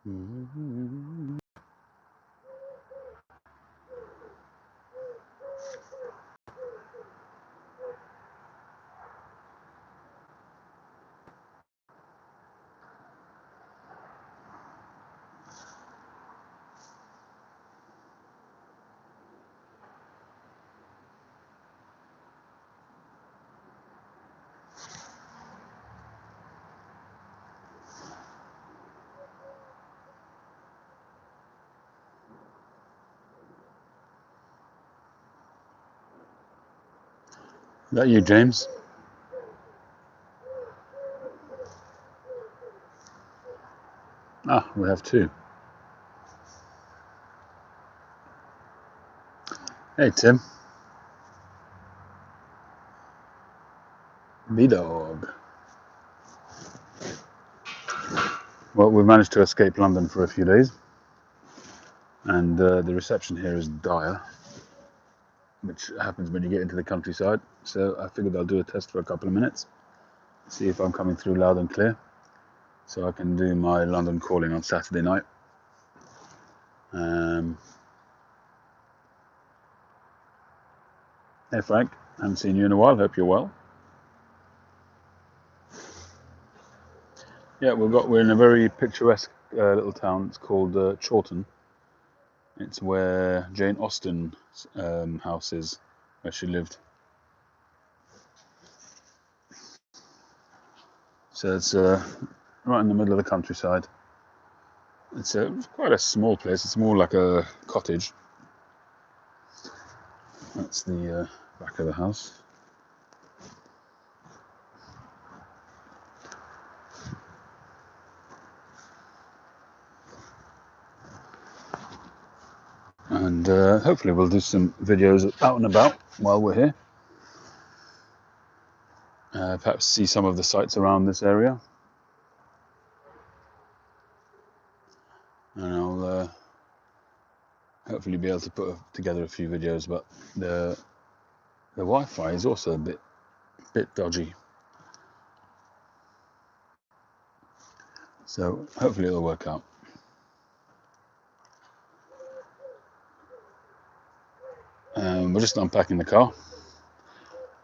Is that you, James? Ah, we have two. Hey, Tim. B-Dog. Well, we managed to escape London for a few days, and the reception here is dire, which happens when you get into the countryside. So I figured I'll do a test for a couple of minutes, see if I'm coming through loud and clear, so I can do my London calling on Saturday night. Hey, Frank. Haven't seen you in a while. Hope you're well. Yeah, we're in a very picturesque little town. It's called Chawton. It's where Jane Austen's house is, where she lived. So it's right in the middle of the countryside. It's quite a small place. It's more like a cottage. That's the back of the house. And hopefully we'll do some videos out and about while we're here. Perhaps see some of the sights around this area. And I'll hopefully be able to put together a few videos, but the Wi-Fi is also a bit dodgy. So hopefully it'll work out. We're just unpacking the car,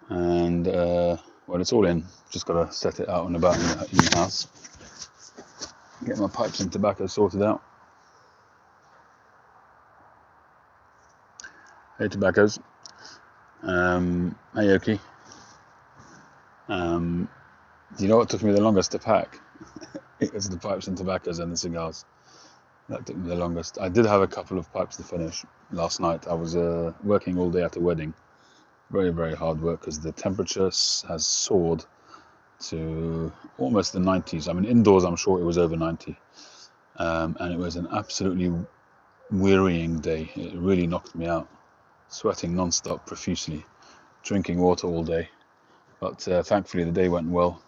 and well, it's all in. Just got to set it out and about in the house. Get my pipes and tobacco sorted out. Hey, tobaccos. Hey, Oki. Do you know what took me the longest to pack? It was the pipes and tobaccos and the cigars. That took me the longest. I did have a couple of pipes to finish last night. I was working all day at a wedding. Very, very hard work because the temperature has soared to almost the 90s. I mean, indoors, I'm sure it was over 90. And it was an absolutely wearying day. It really knocked me out. Sweating non-stop, profusely, drinking water all day. But thankfully, the day went well.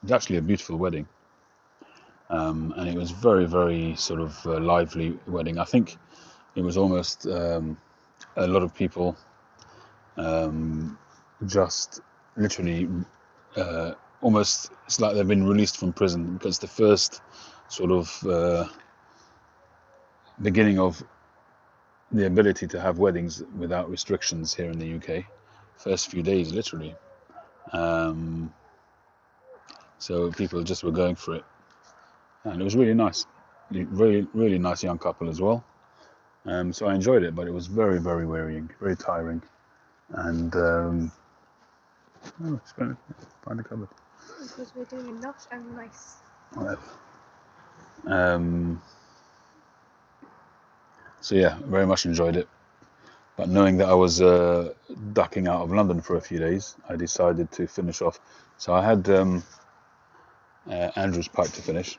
It was actually a beautiful wedding. And it was very, very sort of lively wedding. I think it was almost a lot of people just literally almost, it's like they've been released from prison, because the first sort of beginning of the ability to have weddings without restrictions here in the UK, first few days literally. So people just were going for it, and it was really nice. Really, really nice young couple as well. So I enjoyed it, but it was very, very wearying, very tiring. And find the cupboard. Because we're doing a lot and nice. So yeah, very much enjoyed it. But knowing that I was ducking out of London for a few days, I decided to finish off. So I had Andrew's pipe to finish.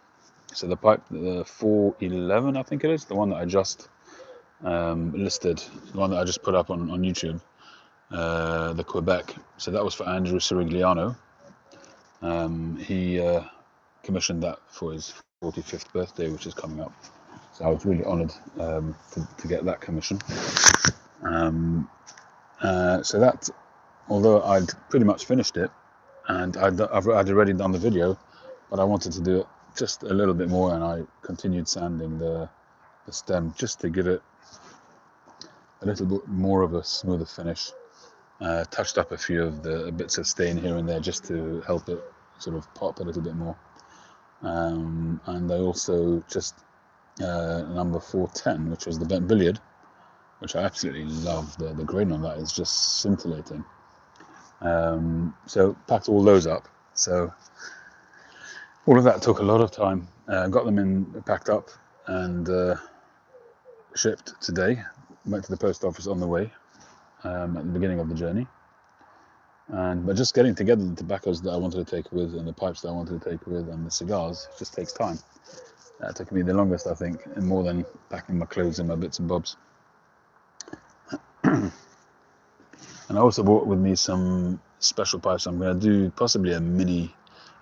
So the pipe, the 411, I think it is, the one that I just listed, the one that I just put up on YouTube, the Quebec. So that was for Andrew Sirigliano. He commissioned that for his 45th birthday, which is coming up. So I was really honoured to get that commission. So that, although I'd pretty much finished it, and I'd already done the video, but I wanted to do it just a little bit more, and I continued sanding the stem just to give it a little bit more of a smoother finish. Touched up a few of the bits of stain here and there just to help it sort of pop a little bit more. And I also just number 410, which was the bent billiard, which I absolutely love. The grain on that is just scintillating. So packed all those up. So all of that took a lot of time. Got them packed up and shipped today. Went to the post office on the way at the beginning of the journey. But just getting together the tobaccos that I wanted to take with, and the pipes that I wanted to take with, and the cigars just takes time. That took me the longest, I think, and more than packing my clothes and my bits and bobs. And I also brought with me some special pipes. I'm going to do possibly a mini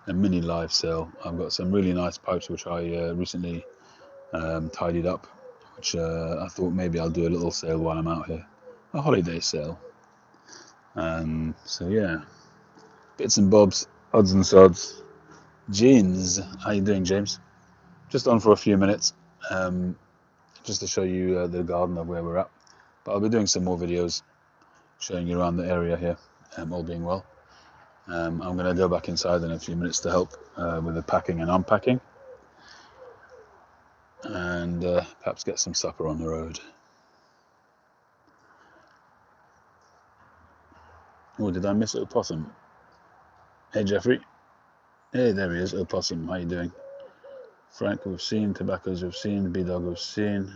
live sale. I've got some really nice pipes which I recently tidied up, which I thought maybe I'll do a little sale while I'm out here, a holiday sale. So yeah, bits and bobs, odds and sods. James, how you doing, James? Just on for a few minutes, just to show you the garden of where we're at. But I'll be doing some more videos showing you around the area here, all being well. I'm going to go back inside in a few minutes to help with the packing and unpacking, and perhaps get some supper on the road. Oh, did I miss Opossum? Hey, Jeffrey. Hey, there he is, Opossum. How you doing? Frank, we've seen. Tobaccos, we've seen. B-Dog, we've seen.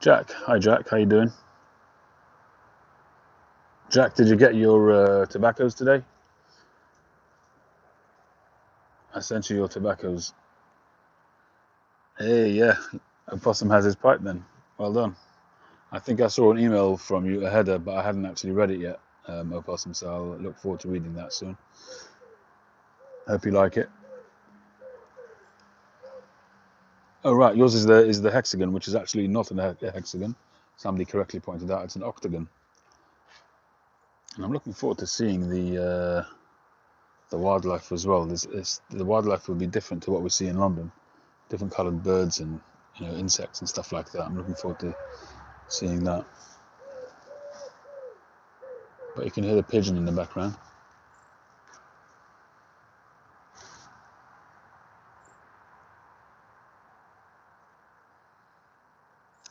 Jack. Hi, Jack. How you doing? Jack, did you get your tobaccos today? I sent you your tobaccos. Hey, yeah. Opossum has his pipe then. Well done. I think I saw an email from you, a header, but I hadn't actually read it yet, Opossum, so I'll look forward to reading that soon. Hope you like it. Oh, right, yours is the hexagon, which is actually not a hexagon. Somebody correctly pointed out it's an octagon. And I'm looking forward to seeing the wildlife as well. The wildlife will be different to what we see in London. Different coloured birds and insects and stuff like that. I'm looking forward to seeing that. But you can hear the pigeon in the background.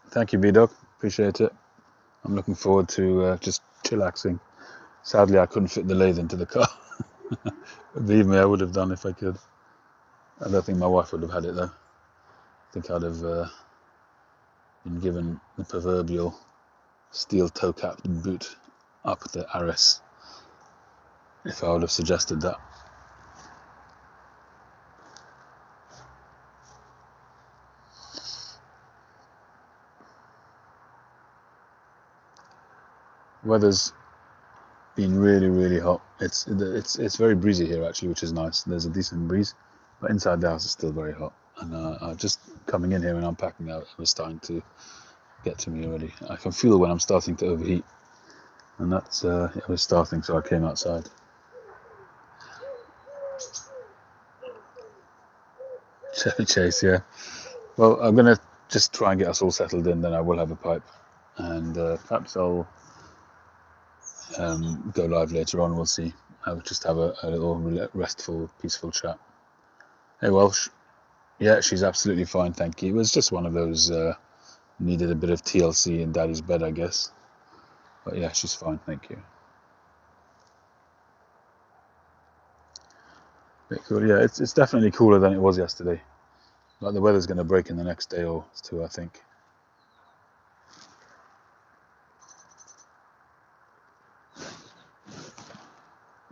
Thank you, B-Dog. Appreciate it. I'm looking forward to just chillaxing. Sadly, I couldn't fit the lathe into the car. Believe me, I would have done if I could. I don't think my wife would have had it though. I think I'd have been given the proverbial steel toe-capped boot up the arse if I would have suggested that. Weather's been really, really hot. It's very breezy here actually, which is nice. There's a decent breeze, but inside the house is still very hot. And just coming in here and unpacking out, it was starting to get to me already. I can feel when I'm starting to overheat, and that's it was starting. So I came outside. Chevy Chase, yeah. Well, I'm gonna just try and get us all settled in. Then I will have a pipe, and perhaps I'll go live later on. We'll see. I'll just have a little restful, peaceful chat. Hey, Welsh. Yeah, she's absolutely fine, thank you. It was just one of those needed a bit of TLC in Daddy's bed, I guess. But yeah, she's fine, thank you. Bit cool. Yeah, it's definitely cooler than it was yesterday. Like the weather's going to break in the next day or two, I think.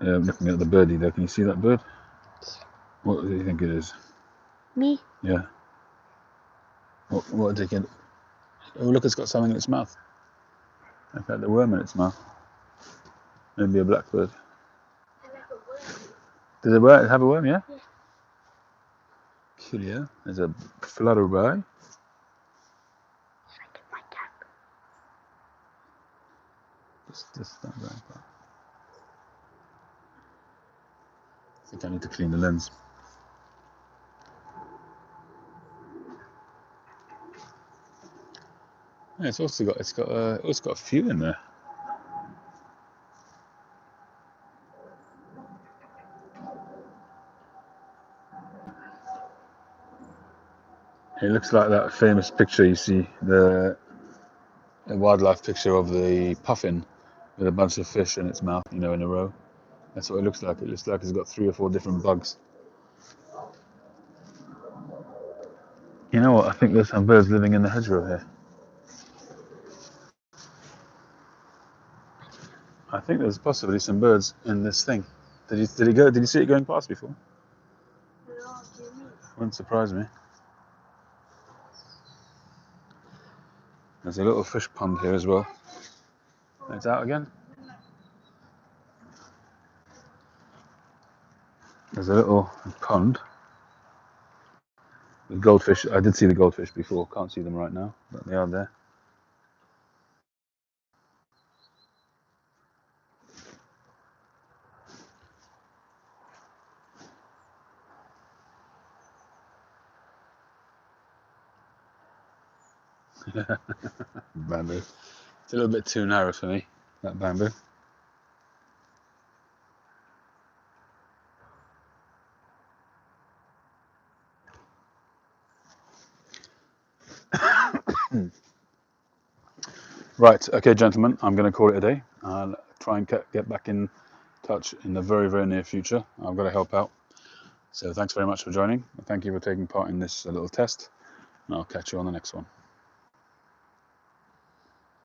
Looking at the birdie there, can you see that bird? What do you think it is? Me? Yeah. What did it get? Oh, look, it's got something in its mouth. I've had the worm in its mouth. Maybe a blackbird. Does it have a worm? Yeah. Yeah. Cool, yeah. There's a flutterby. Just stand back. I think I need to clean the lens. Yeah, it's got a few in there. It looks like that famous picture you see, the wildlife picture of the puffin with a bunch of fish in its mouth, in a row. That's what it looks like. It looks like it's got 3 or 4 different bugs. You know what? I think there's some birds living in the hedgerow here. I think there's possibly some birds in this thing. Did you see it going past before? Wouldn't surprise me. There's a little fish pond here as well. It's out again. There's a little pond with goldfish. I did see the goldfish before. Can't see them right now, but they are there. Bamboo. It's a little bit too narrow for me, that bamboo. Right, okay, gentlemen, I'm going to call it a day. I'll try and get back in touch in the very, very near future. I've got to help out. So thanks very much for joining. Thank you for taking part in this little test, and I'll catch you on the next one.